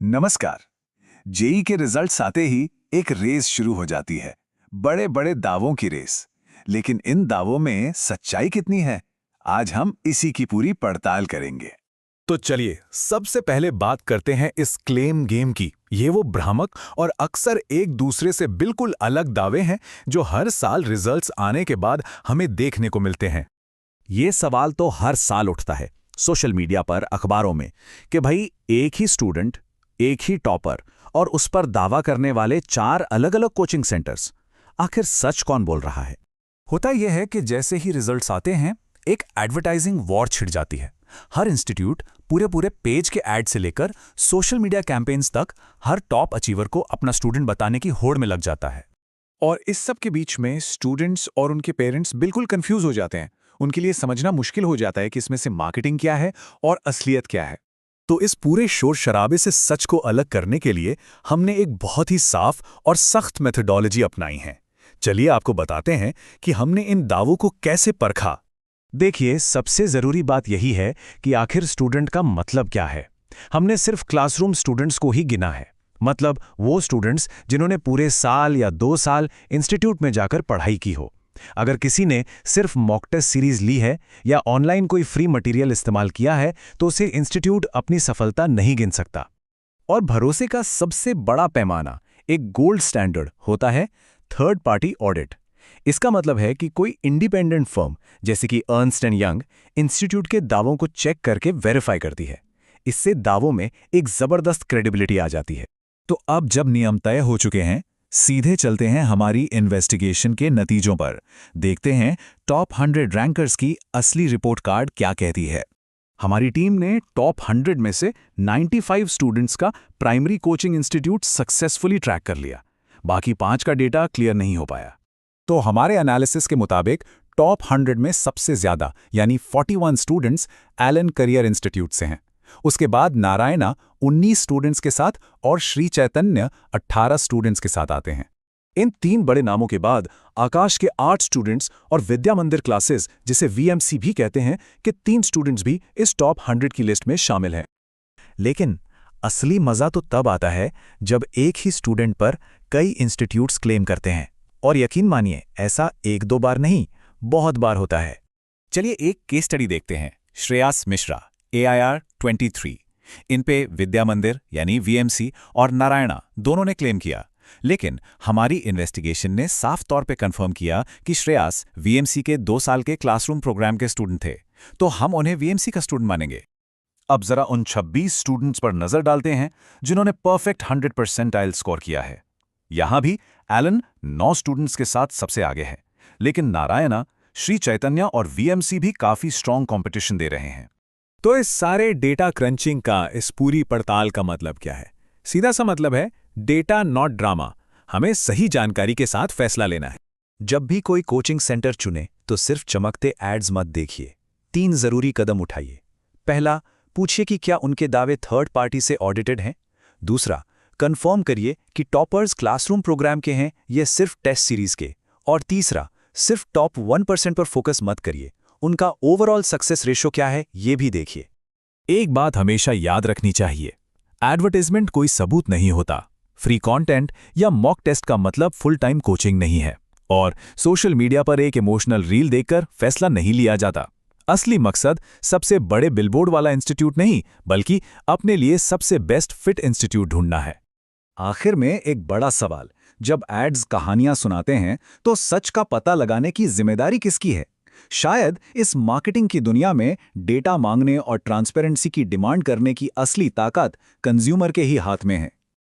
नमस्कार। जेई के रिजल्ट्स आते ही एक रेस शुरू हो जाती है, बड़े बड़े दावों की रेस। लेकिन इन दावों में सच्चाई कितनी है, आज हम इसी की पूरी पड़ताल करेंगे। तो चलिए सबसे पहले बात करते हैं इस क्लेम गेम की। ये वो भ्रामक और अक्सर एक दूसरे से बिल्कुल अलग दावे हैं जो हर साल रिजल्ट्स आने के बाद हमें देखने को मिलते हैं। ये सवाल तो हर साल उठता है सोशल मीडिया पर, अखबारों में, कि भाई एक ही स्टूडेंट, एक ही टॉपर और उस पर दावा करने वाले 4 अलग अलग कोचिंग सेंटर्स, आखिर सच कौन बोल रहा है। होता यह है कि जैसे ही रिजल्ट्स आते हैं एक एडवर्टाइजिंग वॉर छिड़ जाती है। हर इंस्टीट्यूट पूरे पूरे पेज के एड से लेकर सोशल मीडिया कैंपेन्स तक हर टॉप अचीवर को अपना स्टूडेंट बताने की होड़ में लग जाता है। और इस सब के बीच में स्टूडेंट्स और उनके पेरेंट्स बिल्कुल कंफ्यूज हो जाते हैं। उनके लिए समझना मुश्किल हो जाता है कि इसमें से मार्केटिंग क्या है और असलियत क्या है। तो इस पूरे शोर शराबे से सच को अलग करने के लिए हमने एक बहुत ही साफ और सख्त मेथोडोलॉजी अपनाई है। चलिए आपको बताते हैं कि हमने इन दावों को कैसे परखा। देखिए, सबसे जरूरी बात यही है कि आखिर स्टूडेंट का मतलब क्या है। हमने सिर्फ क्लासरूम स्टूडेंट्स को ही गिना है, मतलब वो स्टूडेंट्स जिन्होंने पूरे साल या 2 साल इंस्टीट्यूट में जाकर पढ़ाई की हो। अगर किसी ने सिर्फ मॉक टेस्ट सीरीज ली है या ऑनलाइन कोई फ्री मटेरियल इस्तेमाल किया है तो उसे इंस्टीट्यूट अपनी सफलता नहीं गिन सकता। और भरोसे का सबसे बड़ा पैमाना, एक गोल्ड स्टैंडर्ड होता है थर्ड पार्टी ऑडिट। इसका मतलब है कि कोई इंडिपेंडेंट फर्म जैसे कि अर्नस्ट एंड यंग इंस्टीट्यूट के दावों को चेक करके वेरीफाई करती है। इससे दावों में एक जबरदस्त क्रेडिबिलिटी आ जाती है। तो अब जब नियम तय हो चुके हैं, सीधे चलते हैं हमारी इन्वेस्टिगेशन के नतीजों पर। देखते हैं टॉप 100 रैंकर्स की असली रिपोर्ट कार्ड क्या कहती है। हमारी टीम ने टॉप 100 में से 95 स्टूडेंट्स का primary coaching institute successfully track कर लिया। बाकी 5 का डेटा क्लियर नहीं हो पाया। तो हमारे एनालिसिस के मुताबिक टॉप 100 में सबसे ज्यादा यानी 41 स्टूडेंट्स एलन करियर इंस्टीट्यूट से हैं। उसके बाद नारायणा 19 स्टूडेंट्स के साथ और श्री चैतन्य 18 स्टूडेंट्स के साथ आते हैं। इन 3 बड़े नामों के बाद आकाश के 8 स्टूडेंट्स और विद्या मंदिर क्लासेस, जिसे वीएमसी भी कहते हैं, कि 3 स्टूडेंट्स भी इस टॉप 100 की लिस्ट में शामिल हैं। लेकिन असली मजा तो तब आता है जब एक ही स्टूडेंट पर कई इंस्टीट्यूट्स क्लेम करते हैं। और यकीन मानिए, ऐसा 1-2 बार नहीं, बहुत बार होता है। चलिए एक केस स्टडी देखते हैं। श्रेयास मिश्रा, AIR 23। इन पे विद्या मंदिर यानी VMC और नारायणा दोनों ने क्लेम किया। लेकिन हमारी इन्वेस्टिगेशन ने साफ तौर पे कंफर्म किया कि श्रेयास VMC के 2 साल के क्लासरूम प्रोग्राम के स्टूडेंट थे, तो हम उन्हें VMC का स्टूडेंट मानेंगे। अब जरा उन 26 स्टूडेंट्स पर नजर डालते हैं जिन्होंने परफेक्ट 100 परसेंटाइल स्कोर किया है। यहां भी एलन 9 स्टूडेंट्स के साथ सबसे आगे है, लेकिन नारायणा, श्री चैतन्य और VMC भी काफी स्ट्रांग कंपटीशन दे रहे हैं। तो इस सारे डेटा क्रंचिंग का, इस पूरी पड़ताल का मतलब क्या है? सीधा सा मतलब है डेटा नॉट ड्रामा। हमें सही जानकारी के साथ फैसला लेना है। जब भी कोई कोचिंग सेंटर चुने तो सिर्फ चमकते एड्स मत देखिए। 3 जरूरी कदम उठाइए। पहला, पूछिए कि क्या उनके दावे थर्ड पार्टी से ऑडिटेड हैं। दूसरा, कंफर्म करिए कि टॉपर्स क्लासरूम प्रोग्राम के हैं या सिर्फ टेस्ट सीरीज के। और तीसरा, सिर्फ टॉप 1% पर फोकस मत करिए, उनका ओवरऑल सक्सेस रेशो क्या है ये भी देखिए। एक बात हमेशा याद रखनी चाहिए, एडवर्टाइजमेंट कोई सबूत नहीं होता। फ्री कंटेंट या मॉक टेस्ट का मतलब फुल टाइम कोचिंग नहीं है। और सोशल मीडिया पर एक इमोशनल रील देखकर फैसला नहीं लिया जाता। असली मकसद सबसे बड़े बिलबोर्ड वाला इंस्टीट्यूट नहीं, बल्कि अपने लिए सबसे बेस्ट फिट इंस्टीट्यूट ढूंढना है। आखिर में एक बड़ा सवाल, जब एड्स कहानियां सुनाते हैं तो सच का पता लगाने की जिम्मेदारी किसकी है? शायद इस मार्केटिंग की दुनिया में डेटा मांगने और ट्रांसपेरेंसी की डिमांड करने की असली ताकत कंज्यूमर के ही हाथ में है।